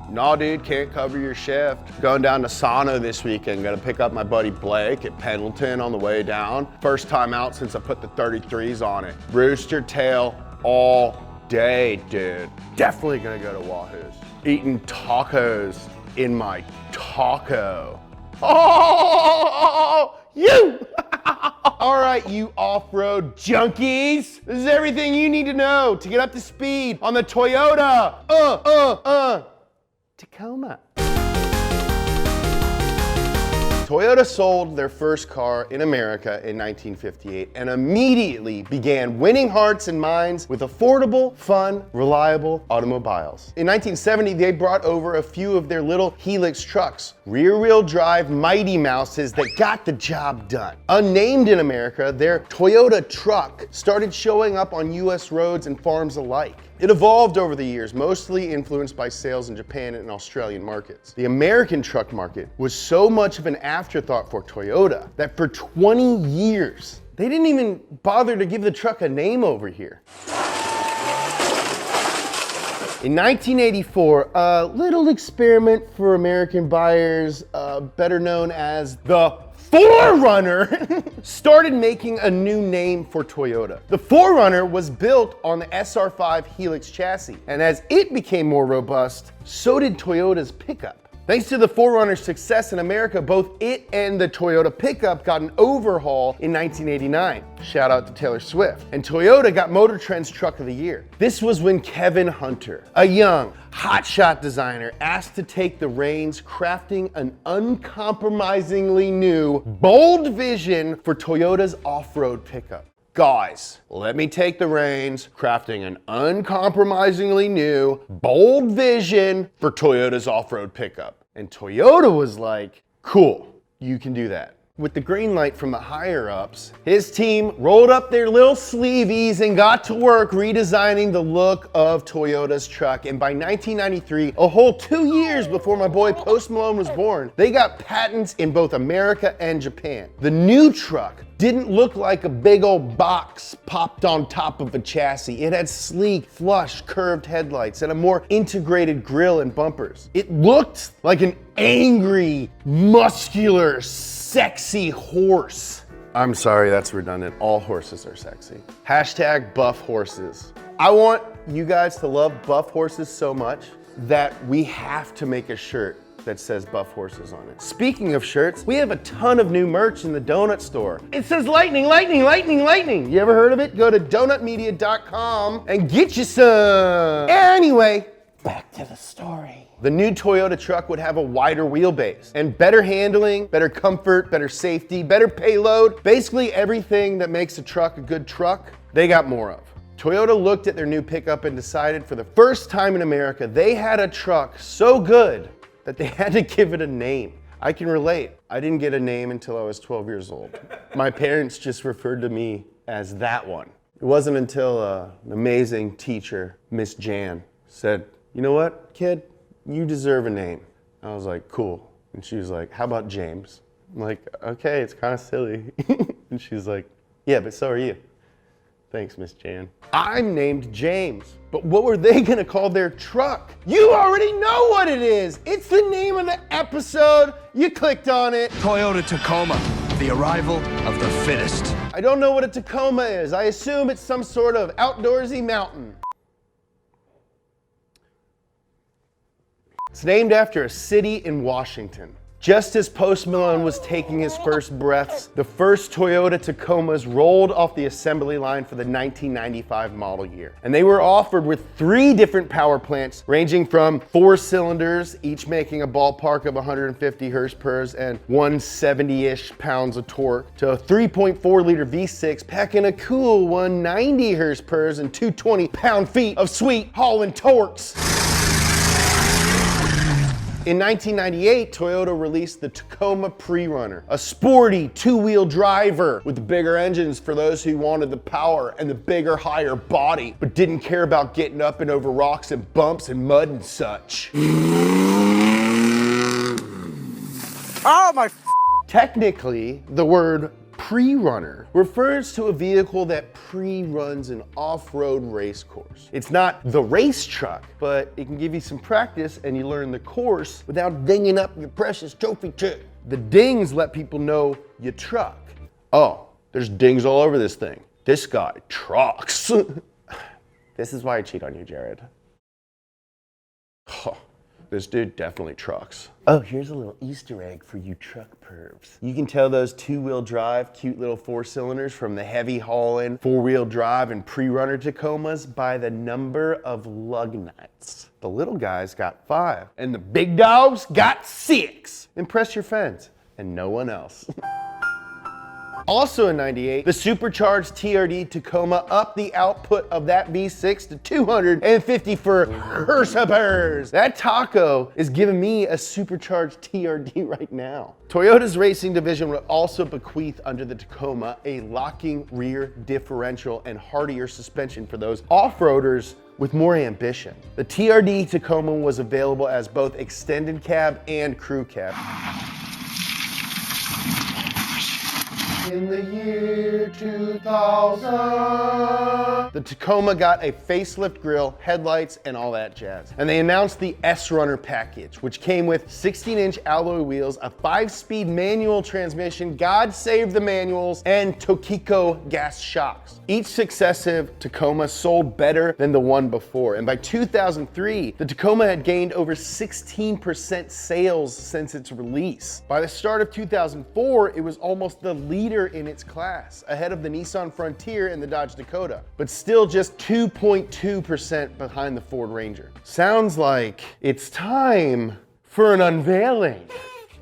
Nah, dude, can't cover your shift. Going down to Sano this weekend. Gonna pick up my buddy Blake at Pendleton on the way down. First time out since I put the 33s on it. Rooster tail all day, dude. Definitely gonna go to Wahoo's. Eating tacos in my taco. Oh, you! All right, you off-road junkies. This is everything you need to know to get up to speed on the Toyota Tacoma. Toyota sold their first car in America in 1958 and immediately began winning hearts and minds with affordable, fun, reliable automobiles. In 1970, they brought over a few of their little Hilux trucks, rear-wheel drive Mighty Mouses that got the job done. Unnamed in America, their Toyota truck started showing up on US roads and farms alike. It evolved over the years, mostly influenced by sales in Japan and Australian markets. The American truck market was so much of an afterthought for Toyota that for 20 years, they didn't even bother to give the truck a name over here. In 1984, a little experiment for American buyers, better known as the 4Runner, started making a new name for Toyota. The 4Runner was built on the SR5 Hilux chassis, and as it became more robust, so did Toyota's pickup. Thanks to the 4Runner's success in America, both it and the Toyota pickup got an overhaul in 1989. Shout out to Taylor Swift. And Toyota got Motor Trend's Truck of the Year. This was when Kevin Hunter, a young, hotshot designer, asked to take the reins, crafting an uncompromisingly new, bold vision for Toyota's off-road pickup. Guys, let me take the reins, crafting an uncompromisingly new, bold vision for Toyota's off-road pickup. And Toyota was like, cool, you can do that. With the green light from the higher ups, his team rolled up their little sleeveys and got to work redesigning the look of Toyota's truck. And by 1993, a whole 2 years before my boy Post Malone was born, they got patents in both America and Japan. The new truck didn't look like a big old box popped on top of a chassis. It had sleek, flush, curved headlights and a more integrated grille and bumpers. It looked like an angry, muscular, sexy horse. I'm sorry, that's redundant. All horses are sexy. Hashtag buff horses. I want you guys to love buff horses so much that we have to make a shirt that says buff horses on it. Speaking of shirts, we have a ton of new merch in the donut store. It says lightning, lightning, lightning, lightning. You ever heard of it? Go to donutmedia.com and get you some. Anyway, back to the story. The new Toyota truck would have a wider wheelbase and better handling, better comfort, better safety, better payload. Basically everything that makes a truck a good truck, they got more of. Toyota looked at their new pickup and decided for the first time in America, they had a truck so good that they had to give it a name. I can relate. I didn't get a name until I was 12 years old. My parents just referred to me as that one. It wasn't until an amazing teacher, Miss Jan, said, you know what, kid? You deserve a name. I was like, cool. And she was like, how about James? I'm like, okay, it's kind of silly. And she's like, yeah, but so are you. Thanks, Miss Jan. I'm named James, but what were they gonna call their truck? You already know what it is. It's the name of the episode. You clicked on it. Toyota Tacoma, the arrival of the fittest. I don't know what a Tacoma is. I assume it's some sort of outdoorsy mountain. It's named after a city in Washington. Just as Post Malone was taking his first breaths, the first Toyota Tacomas rolled off the assembly line for the 1995 model year. And they were offered with 3 different power plants, ranging from 4 cylinders, each making a ballpark of 150 horsepower and 170-ish pounds of torque, to a 3.4 liter V6 packing a cool 190 horsepower and 220 pound-feet of sweet hauling torques. In 1998, Toyota released the Tacoma Prerunner, a sporty 2-wheel driver with bigger engines for those who wanted the power and the bigger, higher body, but didn't care about getting up and over rocks and bumps and mud and such. Oh my! Technically, the word Prerunner refers to a vehicle that pre-runs an off-road race course. It's not the race truck, but it can give you some practice and you learn the course without dinging up your precious trophy truck. The dings let people know you truck. Oh, there's dings all over this thing. This guy trucks. This is why I cheat on you, Jared. Oh, this dude definitely trucks. Oh, here's a little Easter egg for you truck pervs. You can tell those two-wheel drive, cute little four-cylinders from the heavy hauling, four-wheel drive and Prerunner Tacomas by the number of lug nuts. The little guys got 5, and the big dogs got 6. Impress your friends, and no one else. Also in '98, the supercharged TRD Tacoma upped the output of that V6 to 254 horsepower. That taco is giving me a supercharged TRD right now. Toyota's racing division would also bequeath under the Tacoma a locking rear differential and hardier suspension for those off-roaders with more ambition. The TRD Tacoma was available as both extended cab and crew cab. In the year 2000, the Tacoma got a facelift grille, headlights, and all that jazz. And they announced the S-Runner package, which came with 16-inch alloy wheels, a 5-speed manual transmission, God save the manuals, and Tokiko gas shocks. Each successive Tacoma sold better than the one before. And by 2003, the Tacoma had gained over 16% sales since its release. By the start of 2004, it was almost the leader in its class, ahead of the Nissan Frontier and the Dodge Dakota, but still just 2.2% behind the Ford Ranger. Sounds like it's time for an unveiling.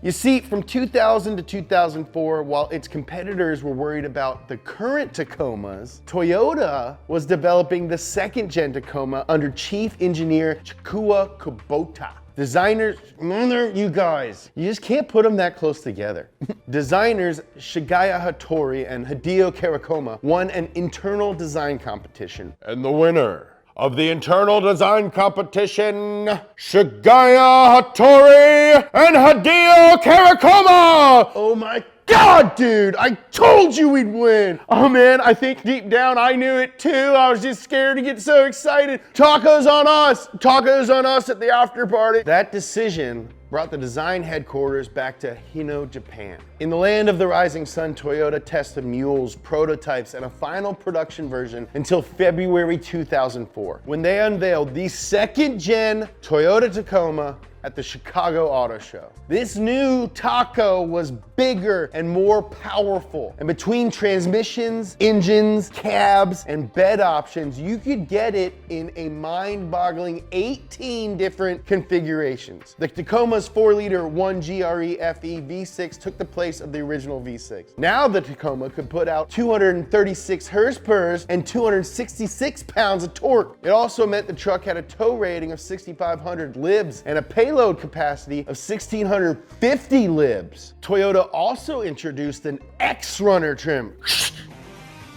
You see, from 2000 to 2004, while its competitors were worried about the current Tacomas, Toyota was developing the second-gen Tacoma under Chief Engineer Chikuwa Kubota. Designers, you guys, you just can't put them that close together. Designers Shigeya Hattori and Hideo Karakoma won an internal design competition. And the winner of the internal design competition, Shigeya Hattori and Hideo Karakoma! Oh my God, dude, I told you we'd win. Oh man, I think deep down I knew it too. I was just scared to get so excited. Tacos on us. Tacos on us at the after party. That decision brought the design headquarters back to Hino, Japan. In the land of the rising sun, Toyota tested mules, prototypes, and a final production version until February 2004, when they unveiled the second-gen Toyota Tacoma at the Chicago Auto Show. This new taco was bigger and more powerful. And between transmissions, engines, cabs, and bed options, you could get it in a mind-boggling 18 different configurations. The Tacoma's 4-liter 1GRE FE V6 took the place of the original V6. Now the Tacoma could put out 236 horsepower and 266 pounds of torque. It also meant the truck had a tow rating of 6,500 libs and a payload capacity of 1,650 libs. Toyota also introduced an X-Runner trim.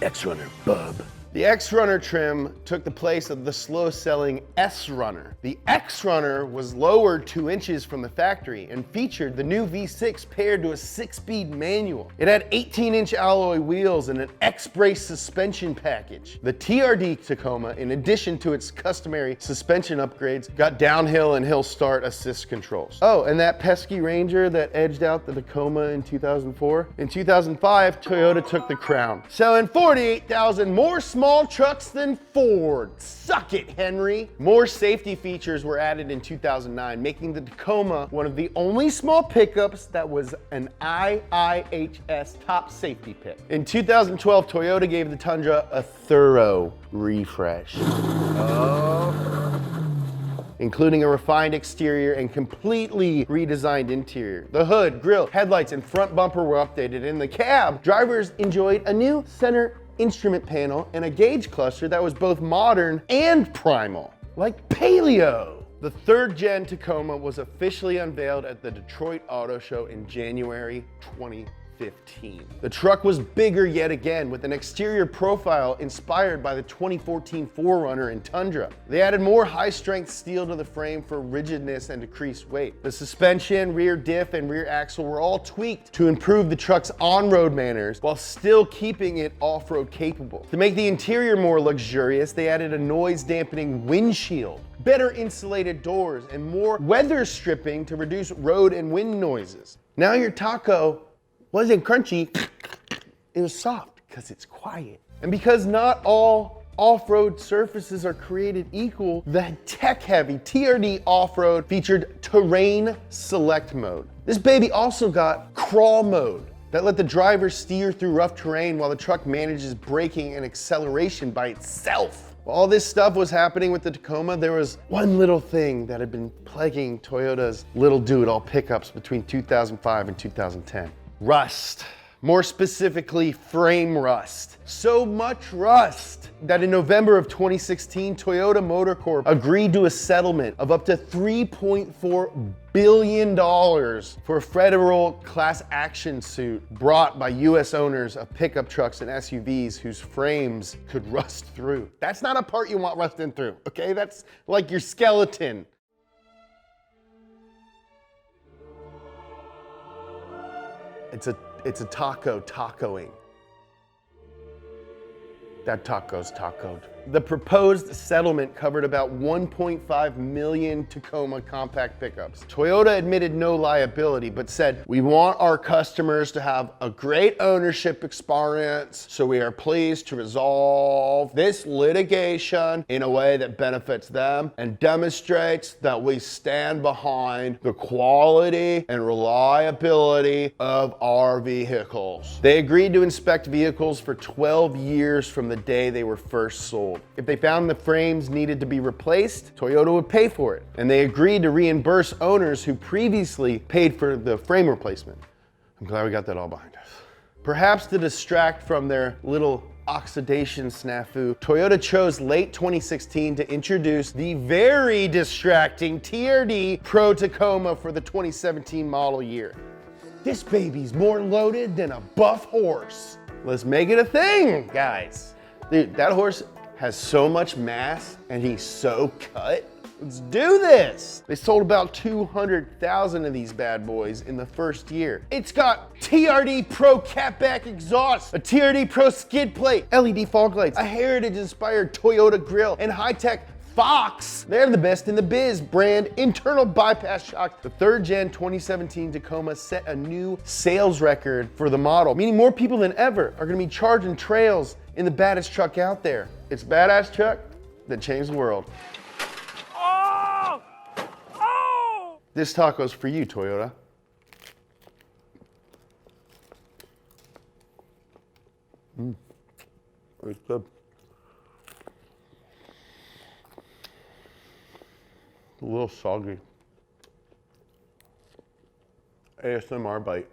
X-Runner, bub. The X-Runner trim took the place of the slow-selling S-Runner. The X-Runner was lowered 2 inches from the factory and featured the new V6 paired to a 6-speed manual. It had 18-inch alloy wheels and an X-Brace suspension package. The TRD Tacoma, in addition to its customary suspension upgrades, got downhill and hill start assist controls. Oh, and that pesky Ranger that edged out the Tacoma in 2004? In 2005, Toyota took the crown, selling 48,000 more small trucks than Ford. Suck it, Henry. More safety features were added in 2009, making the Tacoma one of the only small pickups that was an IIHS top safety pick. In 2012, Toyota gave the Tundra a thorough refresh. Including a refined exterior and completely redesigned interior. The hood, grille, headlights, and front bumper were updated. In the cab, drivers enjoyed a new center instrument panel and a gauge cluster that was both modern and primal, like paleo. The third-gen Tacoma was officially unveiled at the Detroit Auto Show in January 2015. 2015. The truck was bigger yet again, with an exterior profile inspired by the 2014 4Runner and Tundra. They added more high-strength steel to the frame for rigidness and decreased weight. The suspension, rear diff, and rear axle were all tweaked to improve the truck's on-road manners while still keeping it off-road capable. To make the interior more luxurious, they added a noise-dampening windshield, better insulated doors, and more weather stripping to reduce road and wind noises. Now your taco wasn't crunchy, it was soft because it's quiet. And because not all off-road surfaces are created equal, the tech-heavy TRD off-road featured terrain select mode. This baby also got crawl mode that let the driver steer through rough terrain while the truck manages braking and acceleration by itself. While all this stuff was happening with the Tacoma, there was one little thing that had been plaguing Toyota's little do-it-all pickups between 2005 and 2010. Rust. More specifically, frame rust. So much rust that in November of 2016, Toyota Motor Corp agreed to a settlement of up to $3.4 billion for a federal class action suit brought by US owners of pickup trucks and SUVs whose frames could rust through. That's not a part you want rusting through, okay? That's like your skeleton. It's a taco tacoing. That taco's tacoed. The proposed settlement covered about 1.5 million Tacoma compact pickups. Toyota admitted no liability, but said, "We want our customers to have a great ownership experience, so we are pleased to resolve this litigation in a way that benefits them and demonstrates that we stand behind the quality and reliability of our vehicles." They agreed to inspect vehicles for 12 years from the day they were first sold. If they found the frames needed to be replaced, Toyota would pay for it. And they agreed to reimburse owners who previously paid for the frame replacement. I'm glad we got that all behind us. Perhaps to distract from their little oxidation snafu, Toyota chose late 2016 to introduce the very distracting TRD Pro Tacoma for the 2017 model year. This baby's more loaded than a buff horse. Let's make it a thing, guys. Dude, that horse has so much mass and he's so cut. Let's do this. They sold about 200,000 of these bad boys in the first year. It's got TRD Pro catback exhaust, a TRD Pro skid plate, LED fog lights, a heritage-inspired Toyota grille, and high-tech Fox. They're the best in the biz brand internal bypass shock. The third gen 2017 Tacoma set a new sales record for the model, meaning more people than ever are gonna be charging trails in the baddest truck out there. It's a badass truck that changed the world. Oh! Oh! This taco's for you, Toyota. It's good. A little soggy. ASMR bite.